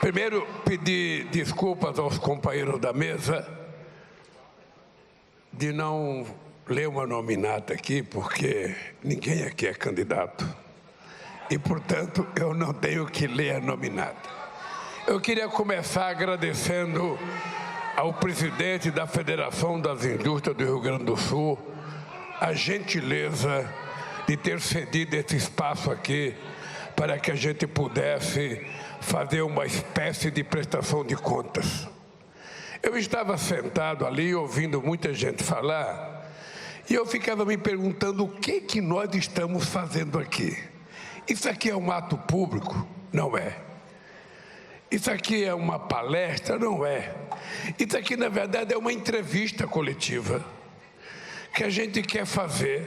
Primeiro, pedir desculpas aos companheiros da mesa de não ler uma nominata aqui, porque ninguém aqui é candidato. E, portanto, eu não tenho que ler a nominata. Eu queria começar agradecendo ao presidente da Federação das Indústrias do Rio Grande do Sul a gentileza de ter cedido esse espaço aqui para que a gente pudesse fazer uma espécie de prestação de contas. Eu estava sentado ali ouvindo muita gente falar e eu ficava me perguntando o que nós estamos fazendo aqui. Isso aqui é um ato público? Não é. Isso aqui é uma palestra? Não é. Isso aqui, na verdade, é uma entrevista coletiva que a gente quer fazer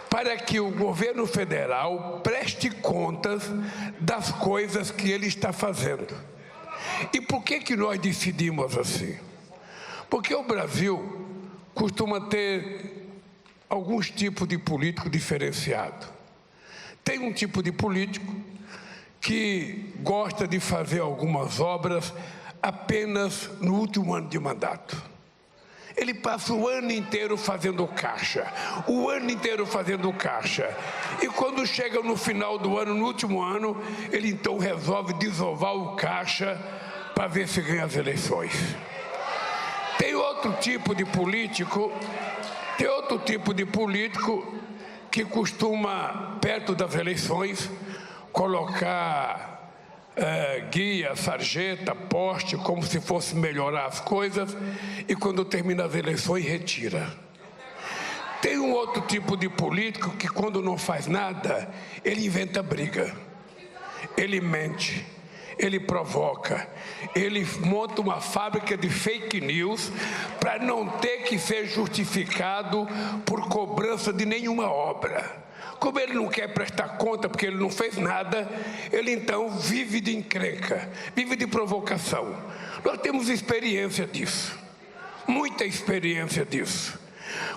para que o governo federal preste contas das coisas que ele está fazendo. E por que nós decidimos assim? Porque o Brasil costuma ter alguns tipos de político diferenciado. Tem um tipo de político que gosta de fazer algumas obras apenas no último ano de mandato. Ele passa o ano inteiro fazendo caixa, o ano inteiro fazendo caixa. E quando chega no final do ano, no último ano, ele então resolve desovar o caixa para ver se ganha as eleições. Tem outro tipo de político, que costuma, perto das eleições, colocar guia, sarjeta, poste, como se fosse melhorar as coisas, e quando termina as eleições, retira. Tem um outro tipo de político que, quando não faz nada, ele inventa briga, ele mente, ele provoca, ele monta uma fábrica de fake news para não ter que ser justificado por cobrança de nenhuma obra. Como ele não quer prestar conta porque ele não fez nada, ele então vive de encrenca, vive de provocação. Nós temos experiência disso, muita experiência disso.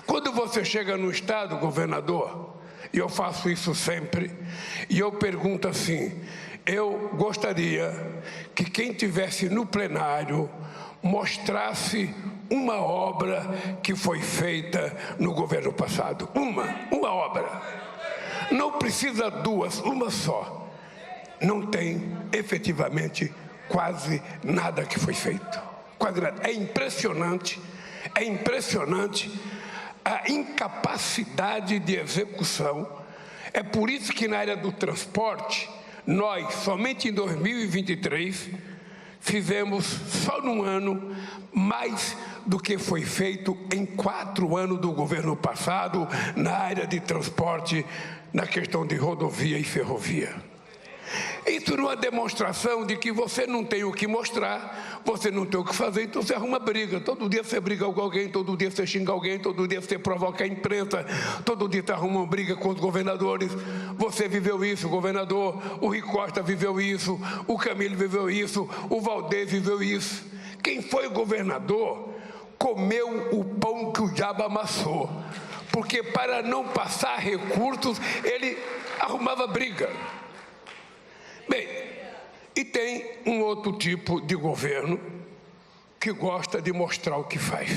Quando você chega no estado, governador, e eu faço isso sempre, e eu pergunto assim, eu gostaria que quem estivesse no plenário mostrasse uma obra que foi feita no governo passado. Uma obra. Não precisa duas, uma só. Não tem, efetivamente, quase nada que foi feito. Quase nada. É impressionante a incapacidade de execução. É por isso que na área do transporte, nós, somente em 2023, fizemos só num ano mais do que foi feito em 4 anos do governo passado na área de transporte, na questão de rodovia e ferrovia. Isso não é demonstração de que você não tem o que mostrar, você não tem o que fazer, então você arruma briga. Todo dia você briga com alguém, todo dia você xinga alguém, todo dia você provoca a imprensa, todo dia você arruma uma briga com os governadores. Você viveu isso, governador, o Rui Costa viveu isso, o Camilo viveu isso, o Valdez viveu isso. Quem foi governador comeu o pão que o diabo amassou, porque para não passar recursos, ele arrumava briga. Bem, e tem um outro tipo de governo que gosta de mostrar o que faz.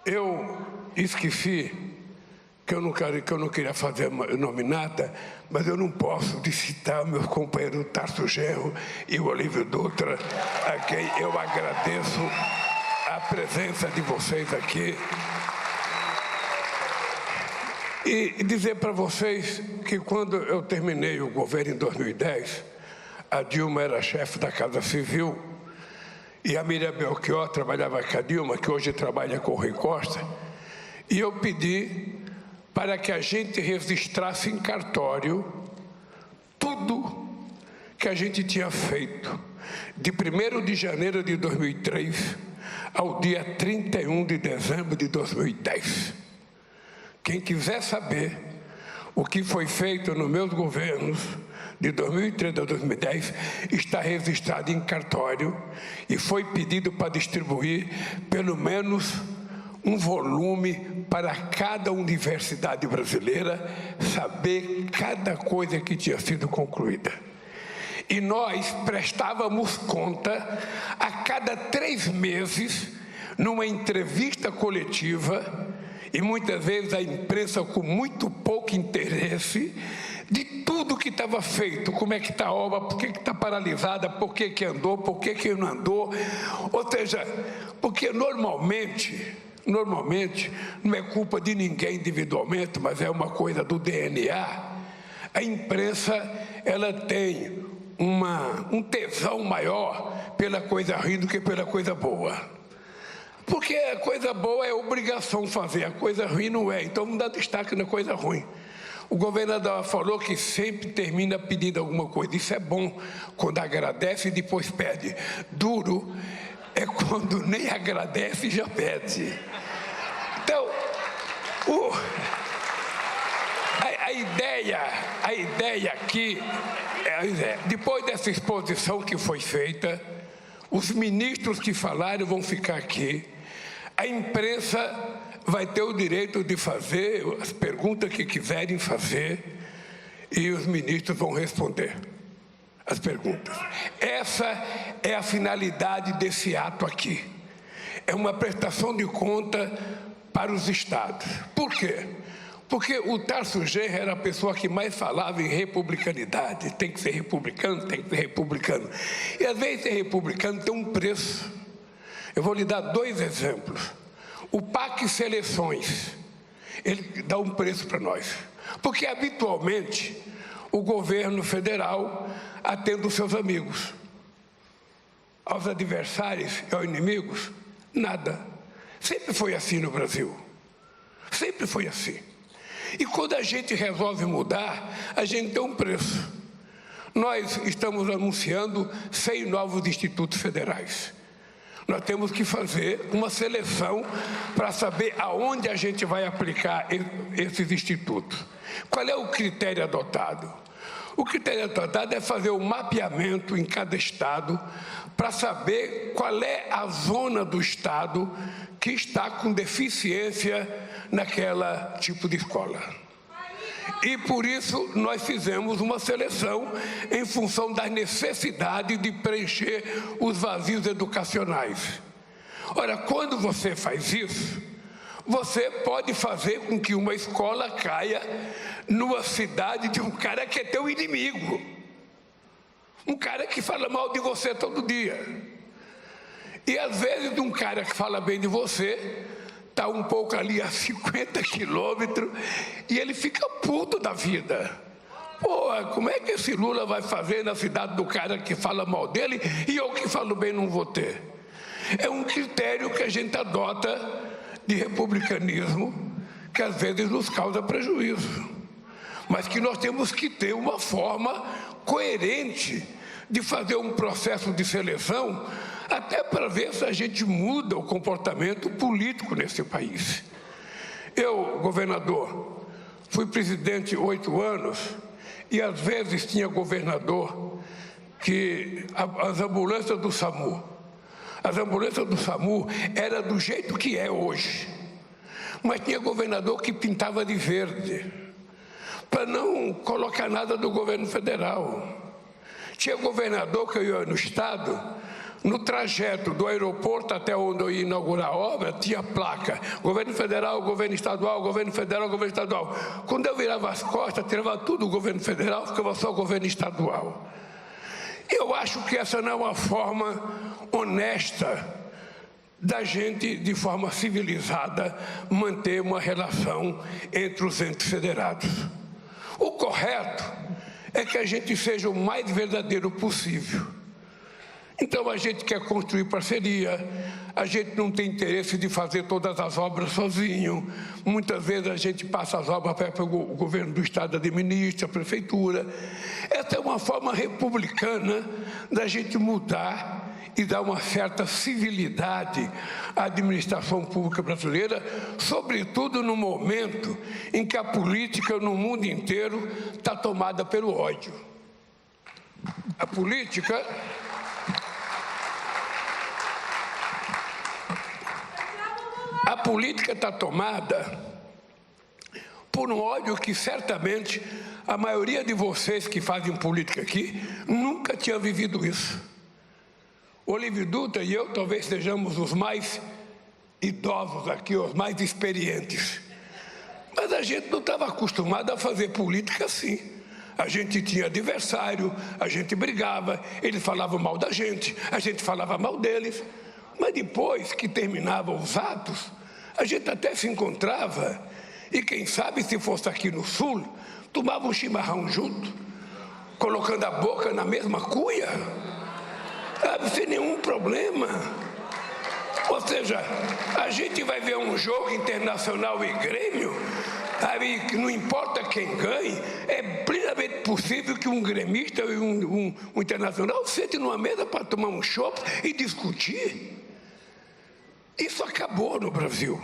Eu esqueci que eu não queria fazer nominata, mas eu não posso de citar meus companheiros Tarso Genro e o Olívio Dutra, a quem eu agradeço a presença de vocês aqui. E dizer para vocês que quando eu terminei o governo em 2010, a Dilma era chefe da Casa Civil e a Miriam Belchior trabalhava com a Dilma, que hoje trabalha com o Rui Costa, e eu pedi para que a gente registrasse em cartório tudo que a gente tinha feito de 1º de janeiro de 2003 ao dia 31 de dezembro de 2010. Quem quiser saber o que foi feito nos meus governos, de 2003 a 2010, está registrado em cartório e foi pedido para distribuir pelo menos um volume para cada universidade brasileira saber cada coisa que tinha sido concluída. E nós prestávamos conta a cada 3 meses, numa entrevista coletiva, e muitas vezes a imprensa com muito pouco interesse, de tudo que estava feito, como é que está a obra, por que está paralisada, por que andou, por que não andou. Ou seja, porque normalmente, não é culpa de ninguém individualmente, mas é uma coisa do DNA, a imprensa ela tem um tesão maior pela coisa ruim do que pela coisa boa. Porque a coisa boa é obrigação fazer, a coisa ruim não é, então não dá destaque na coisa ruim. O governador falou que sempre termina pedindo alguma coisa, isso é bom, quando agradece e depois pede. Duro é quando nem agradece e já pede. Então, a ideia aqui, depois dessa exposição que foi feita, os ministros que falaram vão ficar aqui, a imprensa vai ter o direito de fazer as perguntas que quiserem fazer e os ministros vão responder as perguntas. Essa é a finalidade desse ato aqui. É uma prestação de conta para os estados. Por quê? Porque o Tarso Genro era a pessoa que mais falava em republicanidade. Tem que ser republicano, tem que ser republicano. E às vezes ser republicano tem um preço. Eu vou lhe dar 2 exemplos. O PAC Seleções, ele dá um preço para nós. Porque habitualmente o governo federal atende os seus amigos. Aos adversários e aos inimigos, nada. Sempre foi assim no Brasil. Sempre foi assim. E quando a gente resolve mudar, a gente tem um preço. Nós estamos anunciando 100 novos institutos federais. Nós temos que fazer uma seleção para saber aonde a gente vai aplicar esses institutos. Qual é o critério adotado? O critério adotado é fazer um mapeamento em cada estado para saber qual é a zona do estado que está com deficiência naquela tipo de escola. E por isso nós fizemos uma seleção em função da necessidade de preencher os vazios educacionais. Ora, quando você faz isso, você pode fazer com que uma escola caia numa cidade de um cara que é teu inimigo. Um cara que fala mal de você todo dia. E às vezes de um cara que fala bem de você, está um pouco ali a 50 quilômetros e ele fica puto da vida. Pô, como é que esse Lula vai fazer na cidade do cara que fala mal dele e eu que falo bem não vou ter? É um critério que a gente adota de republicanismo que às vezes nos causa prejuízo. Mas que nós temos que ter uma forma coerente de fazer um processo de seleção até para ver se a gente muda o comportamento político nesse país. Eu, governador, fui presidente 8 anos e às vezes tinha governador que as ambulâncias do SAMU, era do jeito que é hoje, mas tinha governador que pintava de verde, para não colocar nada do governo federal. Tinha governador que eu ia no estado, no trajeto do aeroporto até onde eu ia inaugurar a obra, tinha placa, governo federal, governo estadual, governo federal, governo estadual. Quando eu virava as costas, tirava tudo o governo federal, ficava só o governo estadual. Eu acho que essa não é uma forma honesta da gente, de forma civilizada, manter uma relação entre os entes federados. O correto é que a gente seja o mais verdadeiro possível. Então a gente quer construir parceria, a gente não tem interesse de fazer todas as obras sozinho. Muitas vezes a gente passa as obras para o governo do estado administra, a prefeitura. Essa é uma forma republicana da gente mudar e dar uma certa civilidade à administração pública brasileira, sobretudo no momento em que a política no mundo inteiro está tomada pelo ódio. A política está tomada por um ódio que certamente A maioria de vocês que fazem política aqui nunca tinha vivido isso. Olívio Dutra e eu talvez sejamos os mais idosos aqui, os mais experientes. Mas a gente não estava acostumado a fazer política assim. A gente tinha adversário, a gente brigava, eles falavam mal da gente, a gente falava mal deles. Mas depois que terminavam os atos, a gente até se encontrava e quem sabe se fosse aqui no Sul, tomava um chimarrão junto, colocando a boca na mesma cuia, sabe, sem nenhum problema. Ou seja, a gente vai ver um jogo Internacional e Grêmio, sabe, que não importa quem ganhe, é plenamente possível que um gremista e um internacional sentem numa mesa para tomar um chopp e discutir. Isso acabou no Brasil,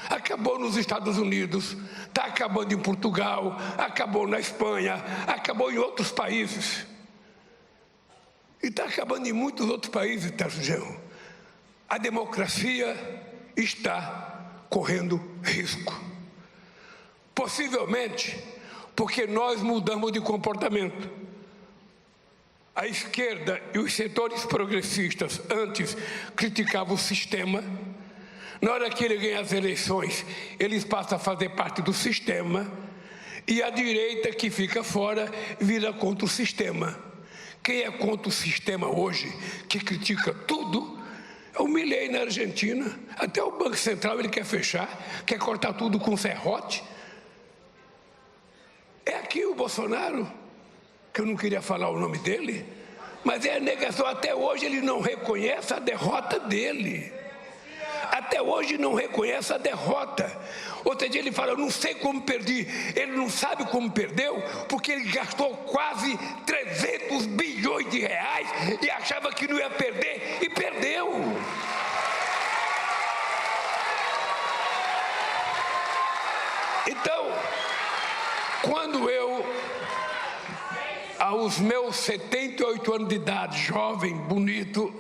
acabou nos Estados Unidos, está acabando em Portugal, acabou na Espanha, acabou em outros países. E está acabando em muitos outros países, Targão. A democracia está correndo risco. Possivelmente porque nós mudamos de comportamento. A esquerda e os setores progressistas antes criticavam o sistema. Na hora que ele ganha as eleições, eles passam a fazer parte do sistema. E a direita, que fica fora, vira contra o sistema. Quem é contra o sistema hoje, que critica tudo, é o Milei na Argentina. Até o Banco Central ele quer fechar, quer cortar tudo com serrote. É aqui o Bolsonaro, que eu não queria falar o nome dele, mas é a negação. Até hoje ele não reconhece a derrota dele. Até hoje não reconhece a derrota. Ou seja, ele fala, eu não sei como perdi. Ele não sabe como perdeu, porque ele gastou quase 300 bilhões de reais e achava que não ia perder, e perdeu. Então, quando eu, aos meus 78 anos de idade, jovem, bonito,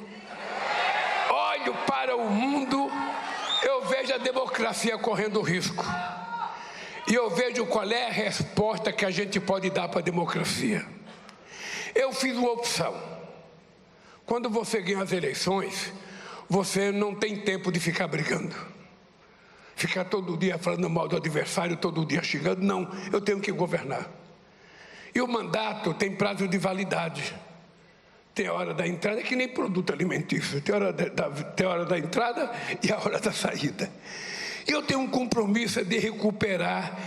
olho para o mundo, eu vejo a democracia correndo risco. E eu vejo qual é a resposta que a gente pode dar para a democracia. Eu fiz uma opção. Quando você ganha as eleições, você não tem tempo de ficar brigando. Ficar todo dia falando mal do adversário, todo dia xingando. Não, eu tenho que governar. E o mandato tem prazo de validade. Tem a hora da entrada, que nem produto alimentício. Tem a hora da entrada e a hora da saída. E eu tenho um compromisso de recuperar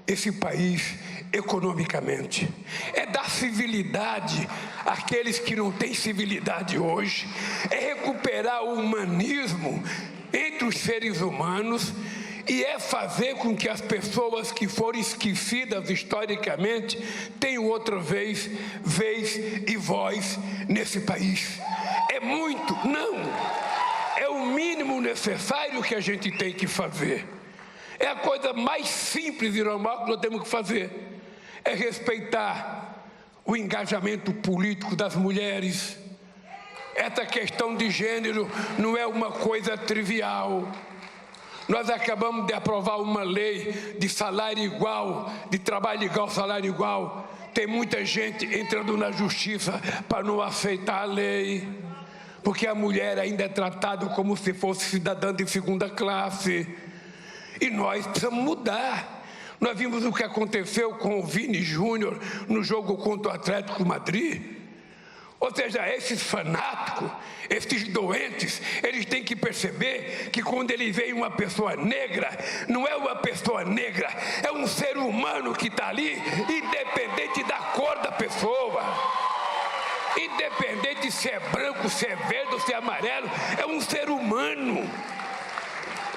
esse país economicamente. É dar civilidade àqueles que não têm civilidade hoje. É recuperar o humanismo entre os seres humanos. E é fazer com que as pessoas que foram esquecidas historicamente tenham outra vez e voz nesse país. É muito? Não. É o mínimo necessário que a gente tem que fazer. É a coisa mais simples e normal que nós temos que fazer. É respeitar o engajamento político das mulheres. Essa questão de gênero não é uma coisa trivial. Nós acabamos de aprovar uma lei de salário igual, de trabalho igual, salário igual. Tem muita gente entrando na justiça para não aceitar a lei, porque a mulher ainda é tratada como se fosse cidadã de segunda classe. E nós precisamos mudar. Nós vimos o que aconteceu com o Vini Júnior no jogo contra o Atlético Madrid. Ou seja, esses fanáticos, esses doentes, eles têm que perceber que quando eles veem uma pessoa negra, não é uma pessoa negra, é um ser humano que está ali, independente da cor da pessoa. Independente se é branco, se é verde ou se é amarelo, é um ser humano.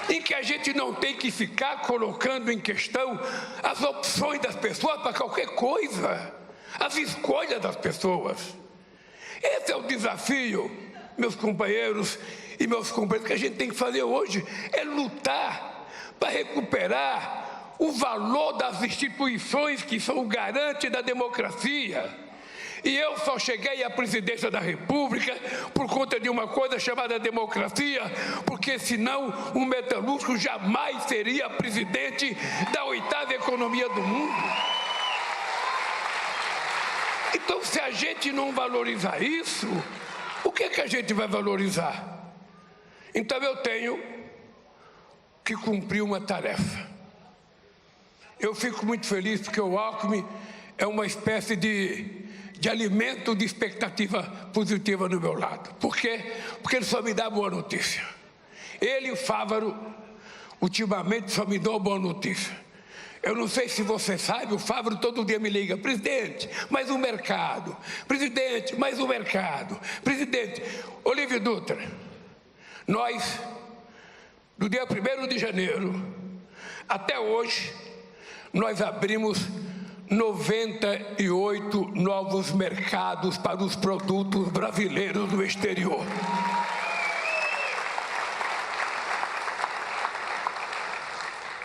Em que a gente não tem que ficar colocando em questão as opções das pessoas para qualquer coisa, as escolhas das pessoas. Esse é o desafio, meus companheiros e meus companheiros, que a gente tem que fazer hoje, é lutar para recuperar o valor das instituições que são o garante da democracia. E eu só cheguei à presidência da República por conta de uma coisa chamada democracia, porque senão um metalúrgico jamais seria presidente da 8ª economia do mundo. Então, se a gente não valorizar isso, o que é que a gente vai valorizar? Então, eu tenho que cumprir uma tarefa. Eu fico muito feliz porque o Alckmin é uma espécie de alimento de expectativa positiva no meu lado. Por quê? Porque ele só me dá boa notícia. Ele e o Fávaro, ultimamente, só me dão boa notícia. Eu não sei se você sabe, o Fávaro todo dia me liga: presidente, mais um mercado. Presidente, mais um mercado. Presidente, Olívio Dutra, nós, do dia 1º de janeiro até hoje, nós abrimos 98 novos mercados para os produtos brasileiros no exterior.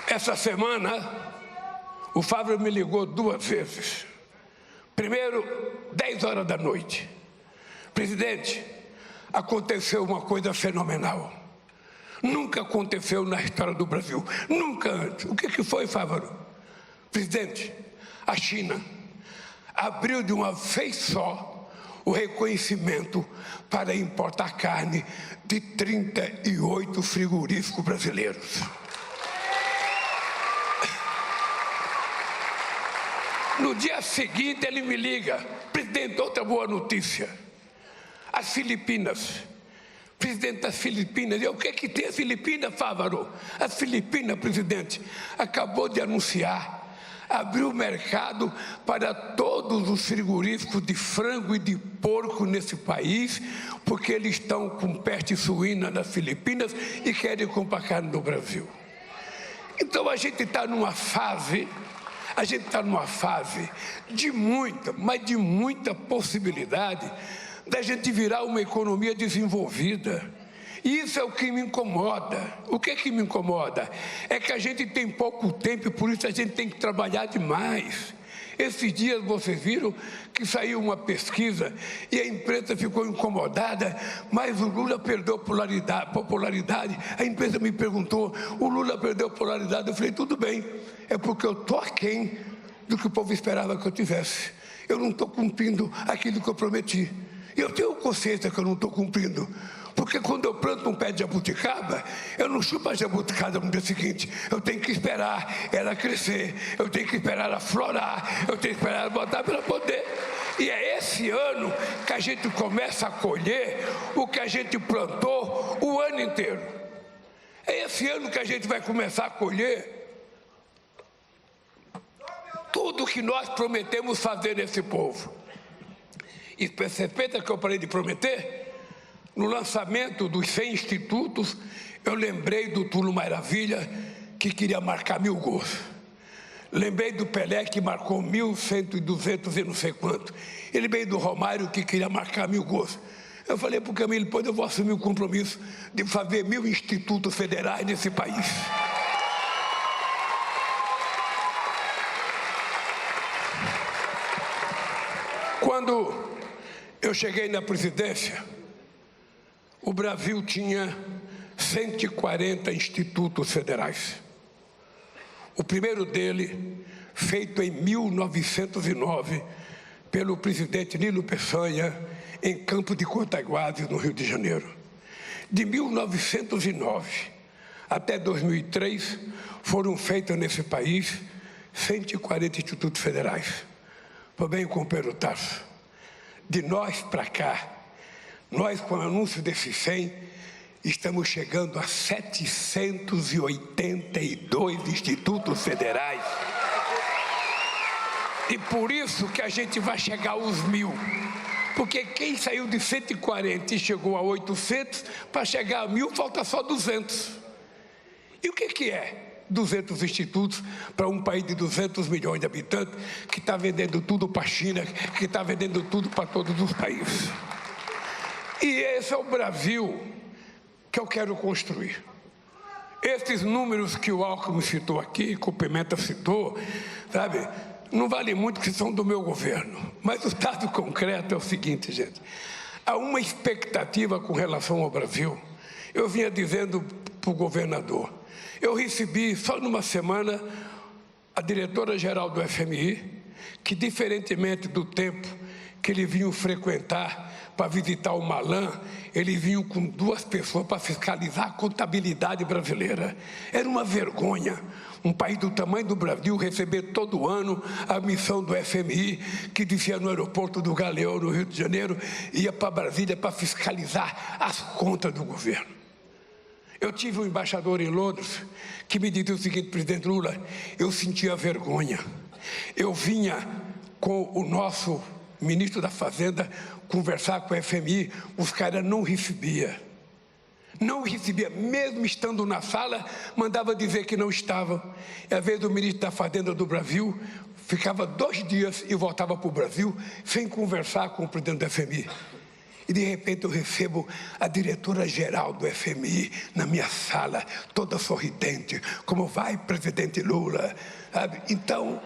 Essa semana, o Fávaro me ligou 2 vezes. Primeiro, 10 horas da noite. Presidente, aconteceu uma coisa fenomenal. Nunca aconteceu na história do Brasil. Nunca antes. O que foi, Fávaro? Presidente, a China abriu de uma vez só o reconhecimento para importar carne de 38 frigoríficos brasileiros. No dia seguinte ele me liga: presidente, outra boa notícia. As Filipinas, presidente das Filipinas. E o que tem as Filipinas, Fávaro? As Filipinas, presidente, acabou de anunciar, abriu o mercado para todos os frigoríficos de frango e de porco nesse país, porque eles estão com peste suína nas Filipinas e querem comprar carne no Brasil. Então a gente está numa fase de muita, mas de muita possibilidade da gente virar uma economia desenvolvida. E isso é o que me incomoda. O que é que me incomoda? É que a gente tem pouco tempo e por isso a gente tem que trabalhar demais. Esses dias vocês viram que saiu uma pesquisa e a imprensa ficou incomodada, mas o Lula perdeu popularidade. A imprensa me perguntou: o Lula perdeu popularidade? Eu falei: tudo bem, é porque eu estou aquém do que o povo esperava que eu tivesse. Eu não estou cumprindo aquilo que eu prometi. E eu tenho consciência que eu não estou cumprindo. Porque quando eu planto um pé de jabuticaba, eu não chupo a jabuticaba no dia seguinte. Eu tenho que esperar ela crescer, eu tenho que esperar ela florar, eu tenho que esperar ela botar para poder. E é esse ano que a gente começa a colher o que a gente plantou o ano inteiro. É esse ano que a gente vai começar a colher tudo que nós prometemos fazer nesse povo. E você pensa que eu parei de prometer? No lançamento dos 100 institutos, eu lembrei do Túlio Maravilha, que queria marcar 1000 gols. Lembrei do Pelé, que marcou 1.100 e 200 e não sei quanto. E lembrei do Romário, que queria marcar 1000 gols. Eu falei para o Camilo: depois eu vou assumir o compromisso de fazer 1000 institutos federais nesse país. Quando eu cheguei na presidência, o Brasil tinha 140 institutos federais. O primeiro dele, feito em 1909, pelo presidente Nilo Peçanha, em Campo de Contaguases, no Rio de Janeiro. De 1909 até 2003, foram feitos nesse país 140 institutos federais. Por bem, companheiro Tasso, de nós para cá, nós, com o anúncio desses 100, estamos chegando a 782 institutos federais. E por isso que a gente vai chegar aos 1000. Porque quem saiu de 140 e chegou a 800, para chegar a 1000 falta só 200. E o que é 200 institutos para um país de 200 milhões de habitantes, que está vendendo tudo para a China, que está vendendo tudo para todos os países? E esse é o Brasil que eu quero construir. Esses números que o Alckmin citou aqui, que o Pimenta citou, sabe, não vale muito, que são do meu governo. Mas o dado concreto é o seguinte, gente. Há uma expectativa com relação ao Brasil. Eu vinha dizendo para o governador, eu recebi só numa semana a diretora-geral do FMI, que, diferentemente do tempo que eles vinham frequentar para visitar o Malan, eles vinham com 2 pessoas para fiscalizar a contabilidade brasileira. Era uma vergonha um país do tamanho do Brasil receber todo ano a missão do FMI, que descia no aeroporto do Galeão, no Rio de Janeiro, ia para Brasília para fiscalizar as contas do governo. Eu tive um embaixador em Londres que me dizia o seguinte: presidente Lula, eu sentia vergonha. Eu vinha com o nosso ministro da Fazenda conversar com o FMI, os caras não recebiam. Não recebia, mesmo estando na sala, mandava dizer que não estavam. E às vezes o ministro da Fazenda do Brasil ficava 2 dias e voltava para o Brasil sem conversar com o presidente do FMI. E de repente eu recebo a diretora-geral do FMI na minha sala, toda sorridente. Como vai, presidente Lula? Sabe? Então,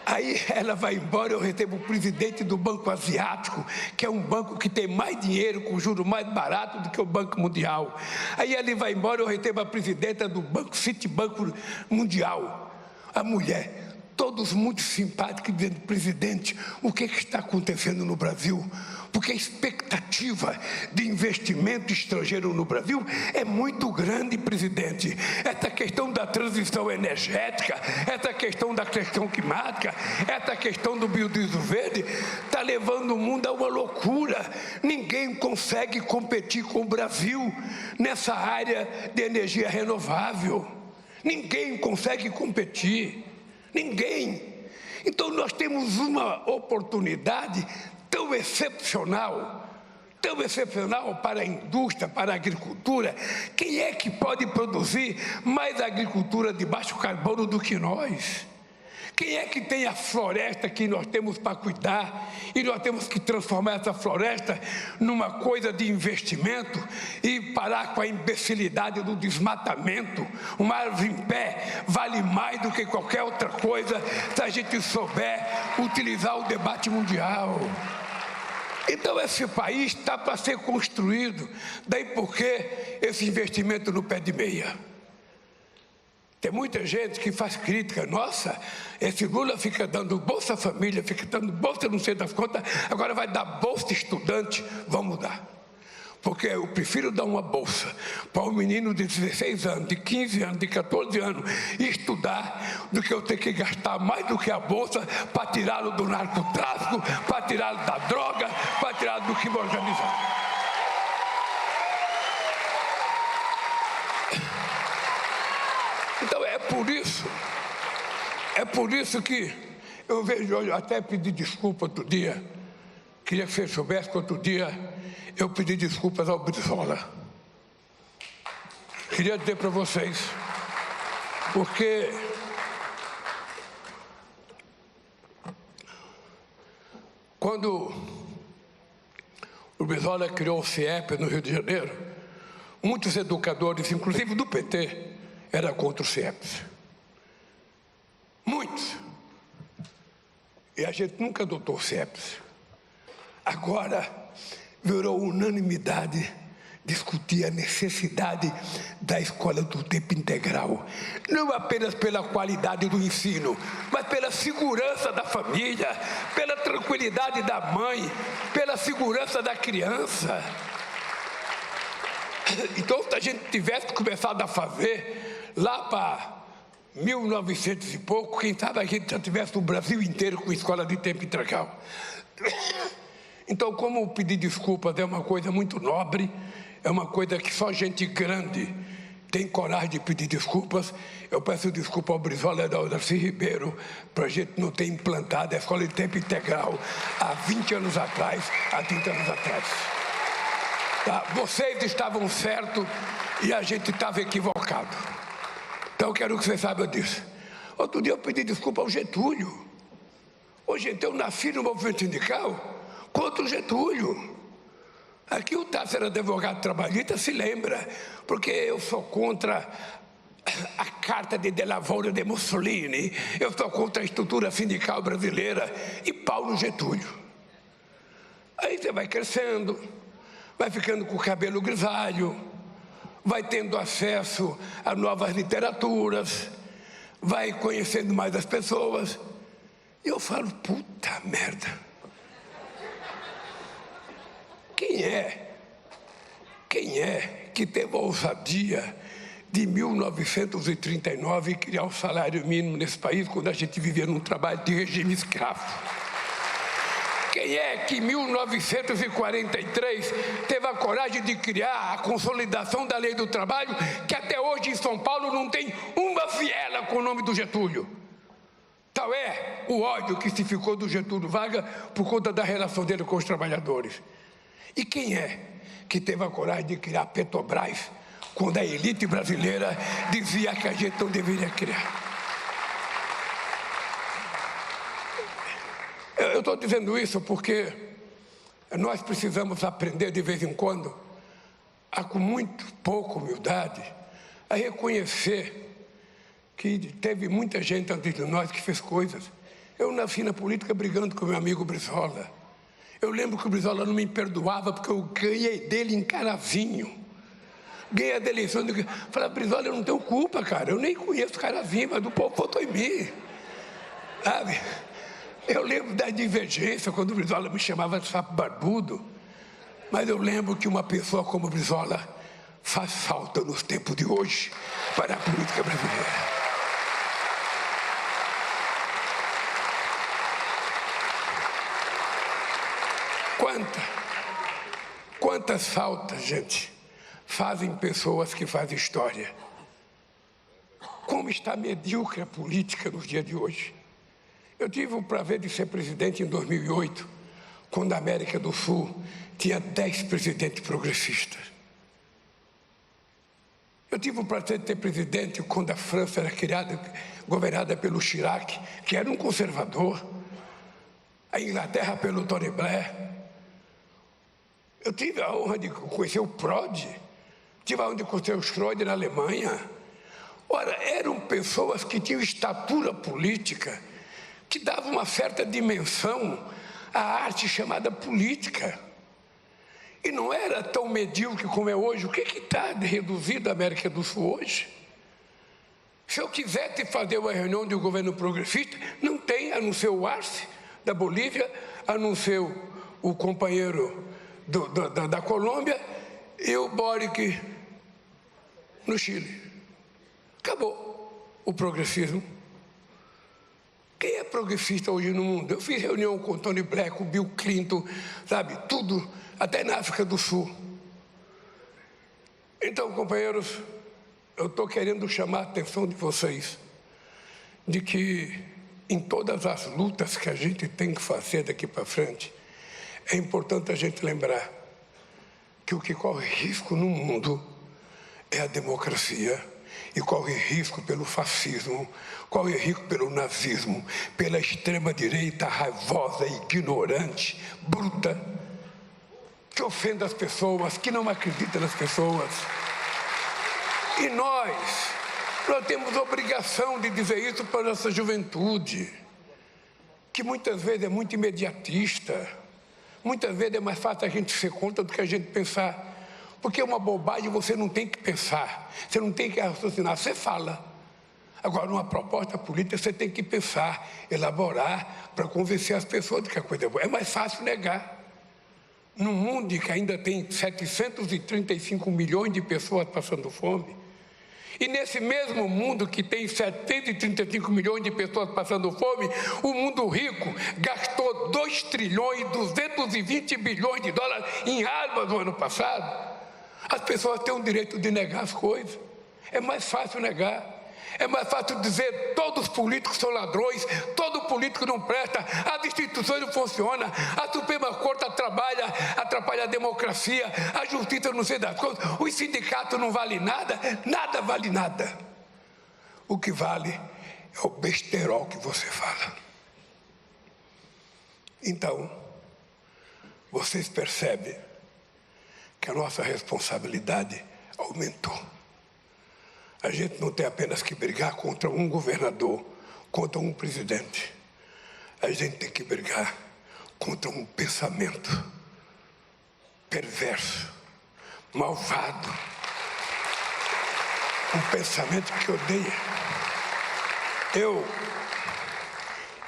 aí ela vai embora, eu recebo o presidente do Banco Asiático, que é um banco que tem mais dinheiro, com juros mais baratos do que o Banco Mundial. Aí ele vai embora, eu recebo a presidenta do Banco Citibanco Mundial. A mulher, todos muito simpáticos, dizendo: presidente, o que está acontecendo no Brasil? Porque a expectativa de investimento estrangeiro no Brasil é muito grande, presidente. Essa questão da transição energética, essa questão da questão climática, essa questão do biodiesel verde está levando o mundo a uma loucura. Ninguém consegue competir com o Brasil nessa área de energia renovável. Ninguém consegue competir. Ninguém. Então nós temos uma oportunidade tão excepcional para a indústria, para a agricultura. Quem é que pode produzir mais agricultura de baixo carbono do que nós? Quem é que tem a floresta que nós temos para cuidar e nós temos que transformar essa floresta numa coisa de investimento e parar com a imbecilidade do desmatamento? Uma árvore em pé vale mais do que qualquer outra coisa se a gente souber utilizar o debate mundial. Então esse país está para ser construído. Daí por que esse investimento no pé de meia? Tem muita gente que faz crítica: nossa, esse Lula fica dando Bolsa Família, fica dando Bolsa não sei das contas, agora vai dar Bolsa Estudante. Vamos dar. Porque eu prefiro dar uma bolsa para um menino de 16 anos, de 15 anos, de 14 anos estudar, do que eu ter que gastar mais do que a bolsa para tirá-lo do narcotráfico, para tirá-lo da droga, para tirá-lo do crime organizado. Então é por isso que eu vejo, eu até pedi desculpa outro dia. Queria que você soubesse que outro dia eu pedi desculpas ao Brizola. Queria dizer para vocês, porque quando o Brizola criou o CIEP no Rio de Janeiro, muitos educadores, inclusive do PT, eram contra o CIEP. Muitos. E a gente nunca adotou o CIEP. Agora virou unanimidade discutir a necessidade da escola do tempo integral, não apenas pela qualidade do ensino, mas pela segurança da família, pela tranquilidade da mãe, pela segurança da criança. Então, se a gente tivesse começado a fazer lá para 1900 e pouco, quem sabe a gente já tivesse o Brasil inteiro com escola de tempo integral. Então, como pedir desculpas é uma coisa muito nobre, é uma coisa que só gente grande tem coragem de pedir desculpas, eu peço desculpa ao Brizola e ao Darcy Ribeiro para a gente não ter implantado a escola de tempo integral há 20 anos atrás, há 30 anos atrás. Tá? Vocês estavam certos e a gente estava equivocado. Então, eu quero que vocês saibam disso. Outro dia eu pedi desculpa ao Getúlio. Ô, gente, eu nasci no movimento sindical contra o Getúlio. Aqui o Tassi era advogado trabalhista, se lembra, porque eu sou contra a Carta de Lavoro de Mussolini, eu sou contra a estrutura sindical brasileira e Paulo Getúlio. Aí você vai crescendo, vai ficando com o cabelo grisalho, vai tendo acesso a novas literaturas, vai conhecendo mais as pessoas. E eu falo: puta merda. Quem é que teve a ousadia de 1939 criar o salário mínimo nesse país, quando a gente vivia num trabalho de regime escravo? Quem é que em 1943 teve a coragem de criar a consolidação da lei do trabalho, que até hoje em São Paulo não tem uma viela com o nome do Getúlio? Tal é o ódio que se ficou do Getúlio Vargas por conta da relação dele com os trabalhadores. E quem é que teve a coragem de criar a Petrobras, quando a elite brasileira dizia que a gente não deveria criar? Eu estou dizendo isso porque nós precisamos aprender de vez em quando, com muito pouca humildade, a reconhecer que teve muita gente antes de nós que fez coisas. Eu nasci na política brigando com meu amigo Brizola. Eu lembro que o Brizola não me perdoava porque eu ganhei dele em Carazinho. Ganhei a eleição, falei, Brizola, eu não tenho culpa, cara, eu nem conheço Carazinho, mas o povo votou em mim, sabe? Eu lembro da divergência, quando o Brizola me chamava de sapo barbudo, mas eu lembro que uma pessoa como o Brizola faz falta nos tempos de hoje para a política brasileira. Quantas faltas, gente, fazem pessoas que fazem história? Como está medíocre a política nos dias de hoje? Eu tive o prazer de ser presidente em 2008, quando a América do Sul tinha 10 presidentes progressistas. Eu tive o prazer de ser presidente quando a França era governada pelo Chirac, que era um conservador, a Inglaterra pelo Tony Blair. Eu tive a honra de conhecer o Prodi, tive a honra de conhecer o Schröder na Alemanha. Ora, eram pessoas que tinham estatura política, que dava uma certa dimensão à arte chamada política. E não era tão medíocre como é hoje. O que está reduzido a América do Sul hoje? Se eu quisesse fazer uma reunião de um governo progressista, não tem, a não ser o Arce, da Bolívia, a não ser o companheiro da Colômbia e o Boric no Chile. Acabou o progressismo. Quem é progressista hoje no mundo? Eu fiz reunião com o Tony Blair, com o Bill Clinton, sabe, tudo, até na África do Sul. Então, companheiros, eu estou querendo chamar a atenção de vocês de que em todas as lutas que a gente tem que fazer daqui para frente, é importante a gente lembrar que o que corre risco no mundo é a democracia, e corre risco pelo fascismo, corre risco pelo nazismo, pela extrema-direita raivosa, ignorante, bruta, que ofende as pessoas, que não acredita nas pessoas. E nós temos obrigação de dizer isso para a nossa juventude, que muitas vezes é muito imediatista, muitas vezes é mais fácil a gente ser contra do que a gente pensar. Porque é uma bobagem, você não tem que pensar, você não tem que raciocinar, você fala. Agora, uma proposta política, você tem que pensar, elaborar, para convencer as pessoas de que a coisa é boa. É mais fácil negar. Num mundo que ainda tem 735 milhões de pessoas passando fome, e nesse mesmo mundo que tem 735 milhões de pessoas passando fome, o mundo rico gastou 2 trilhões e 220 bilhões de dólares em armas no ano passado. As pessoas têm o direito de negar as coisas. É mais fácil negar. É mais fácil dizer todos os políticos são ladrões, todo político não presta, as instituições não funcionam, a Suprema Corte atrapalha a democracia, a justiça não sei das coisas, os sindicatos não valem nada, nada vale nada. O que vale é o besterol que você fala. Então, vocês percebem que a nossa responsabilidade aumentou. A gente não tem apenas que brigar contra um governador, contra um presidente. A gente tem que brigar contra um pensamento perverso, malvado. Um pensamento que odeia. Eu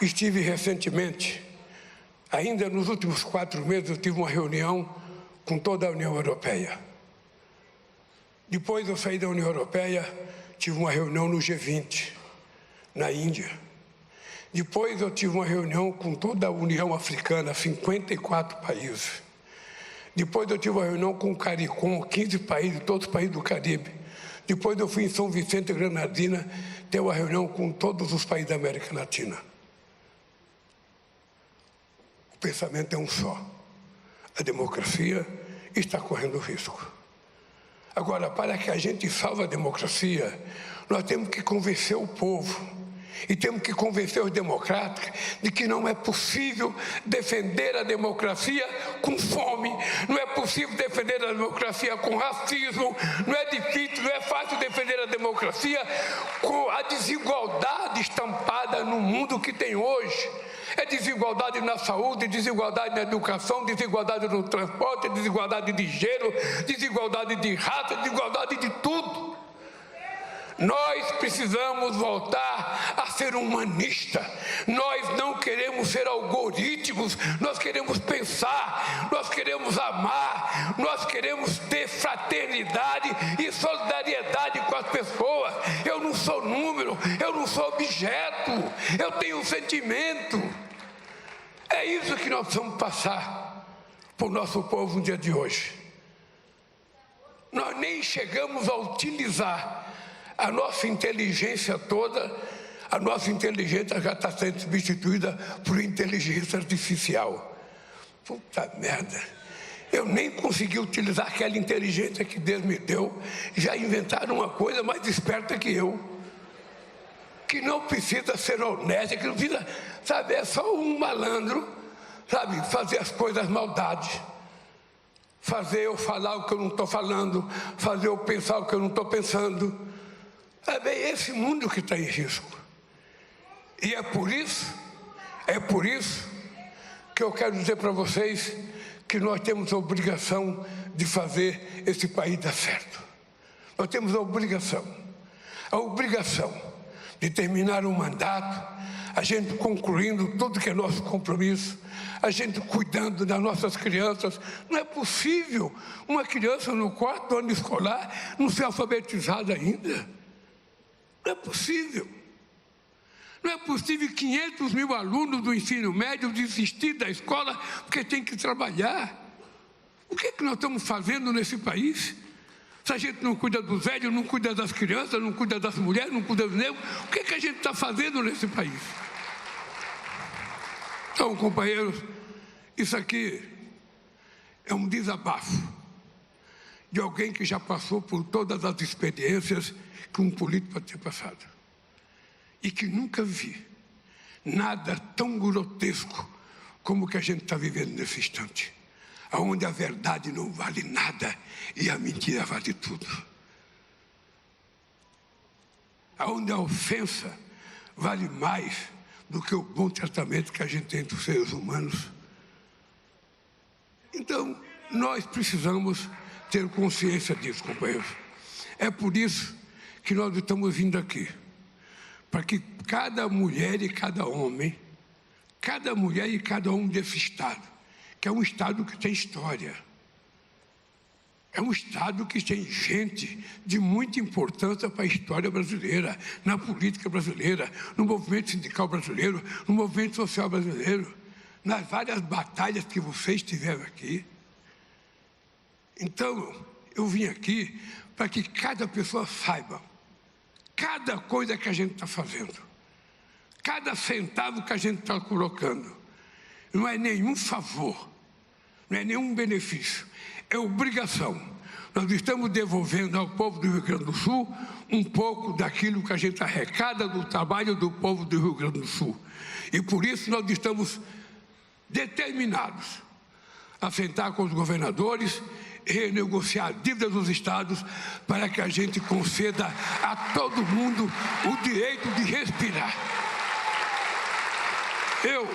estive recentemente, ainda nos últimos 4 meses, eu tive uma reunião com toda a União Europeia. Depois eu saí da União Europeia, tive uma reunião no G20, na Índia. Depois eu tive uma reunião com toda a União Africana, 54 países. Depois eu tive uma reunião com o CARICOM, 15 países, todos os países do Caribe. Depois eu fui em São Vicente e Granadina, ter uma reunião com todos os países da América Latina. O pensamento é um só. A democracia está correndo risco. Agora, para que a gente salve a democracia, nós temos que convencer o povo. E temos que convencer os democratas de que não é possível defender a democracia com fome, não é possível defender a democracia com racismo, não é difícil, não é fácil defender a democracia com a desigualdade estampada no mundo que tem hoje. É desigualdade na saúde, desigualdade na educação, desigualdade no transporte, desigualdade de gênero, desigualdade de raça, desigualdade de tudo. Nós precisamos voltar a ser humanista. Nós não queremos ser algoritmos, nós queremos pensar, nós queremos amar, nós queremos ter fraternidade e solidariedade com as pessoas. Eu não sou número, eu não sou objeto, eu tenho sentimento. É isso que nós precisamos passar para o nosso povo no dia de hoje. Nós nem chegamos a utilizar a nossa inteligência toda. A nossa inteligência já está sendo substituída por inteligência artificial. Puta merda! Eu nem consegui utilizar aquela inteligência que Deus me deu. Já inventaram uma coisa mais esperta que eu, que não precisa ser honesta, que não precisa, sabe, é só um malandro, sabe, fazer as coisas maldades. Fazer eu falar o que eu não estou falando, fazer eu pensar o que eu não estou pensando. É bem esse mundo que está em risco. E é por isso que eu quero dizer para vocês que nós temos a obrigação de fazer esse país dar certo. Nós temos a obrigação de terminar o mandato, a gente concluindo tudo que é nosso compromisso, a gente cuidando das nossas crianças. Não é possível uma criança no 4º ano escolar não ser alfabetizada ainda. Não é possível. Não é possível 500 mil alunos do ensino médio desistir da escola porque tem que trabalhar. O que é que nós estamos fazendo nesse país? Se a gente não cuida dos velhos, não cuida das crianças, não cuida das mulheres, não cuida dos negros, o que é que a gente está fazendo nesse país? Então, companheiros, isso aqui é um desabafo de alguém que já passou por todas as experiências que um político pode ter passado. E que nunca vi nada tão grotesco como o que a gente está vivendo nesse instante, onde a verdade não vale nada e a mentira vale tudo. Onde a ofensa vale mais do que o bom tratamento que a gente tem dos seres humanos. Então, nós precisamos ter consciência disso, companheiros. É por isso que nós estamos vindo aqui, para que cada mulher e cada homem, cada mulher e cada homem desse Estado, que é um Estado que tem história, é um Estado que tem gente de muita importância para a história brasileira, na política brasileira, no movimento sindical brasileiro, no movimento social brasileiro, nas várias batalhas que vocês tiveram aqui. Então, eu vim aqui para que cada pessoa saiba cada coisa que a gente está fazendo, cada centavo que a gente está colocando. Não é nenhum favor, não é nenhum benefício, é obrigação. Nós estamos devolvendo ao povo do Rio Grande do Sul um pouco daquilo que a gente arrecada do trabalho do povo do Rio Grande do Sul. E por isso nós estamos determinados a sentar com os governadores e renegociar a dívida dos estados para que a gente conceda a todo mundo o direito de respirar. Eu,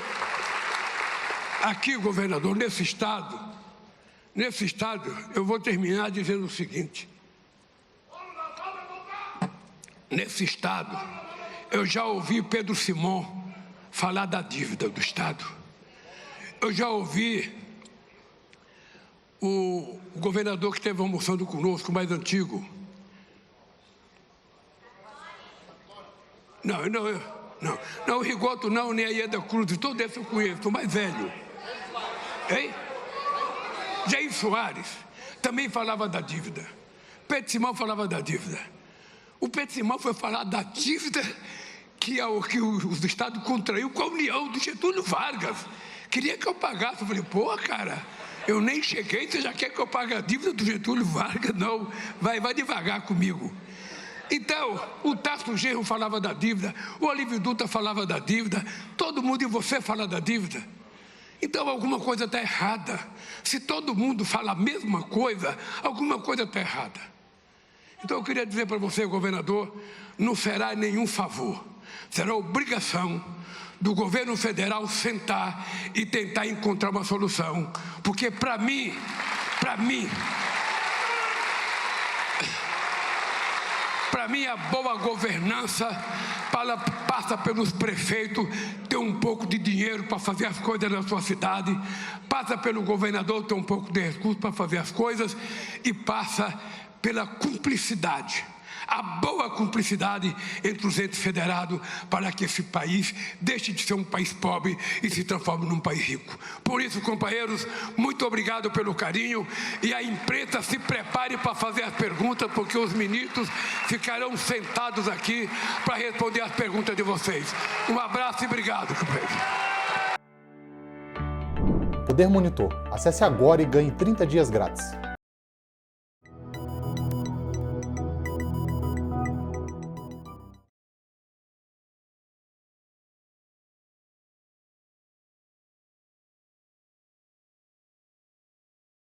aqui, governador, nesse estado, eu vou terminar dizendo o seguinte. Nesse estado, eu já ouvi Pedro Simão falar da dívida do estado. Eu já ouvi o governador que esteve almoçando conosco, mais antigo. Não, o Rigoto não, nem a Ieda Cruz, todo esse eu conheço, o mais velho. Hein? Jair Soares também falava da dívida. Pedro Simão falava da dívida. O Pedro Simão foi falar da dívida que o Estado contraiu com a União do Getúlio Vargas. Queria que eu pagasse. Eu falei, pô, cara, eu nem cheguei, você já quer que eu pague a dívida do Getúlio Vargas? Não, vai devagar comigo. Então, o Tasso Genro falava da dívida, o Olívio Dutra falava da dívida, todo mundo e você fala da dívida. Então, alguma coisa está errada. Se todo mundo fala a mesma coisa, alguma coisa está errada. Então, eu queria dizer para você, governador, não será nenhum favor, será obrigação do governo federal sentar e tentar encontrar uma solução. Porque, para mim, a boa governança passa pelos prefeitos ter um pouco de dinheiro para fazer as coisas na sua cidade, passa pelo governador ter um pouco de recurso para fazer as coisas e passa pela cumplicidade, a boa cumplicidade entre os entes federados para que esse país deixe de ser um país pobre e se transforme num país rico. Por isso, companheiros, muito obrigado pelo carinho e a imprensa se prepare para fazer as perguntas, porque os ministros ficarão sentados aqui para responder as perguntas de vocês. Um abraço e obrigado, companheiros. Poder Monitor. Acesse agora e ganhe 30 dias grátis.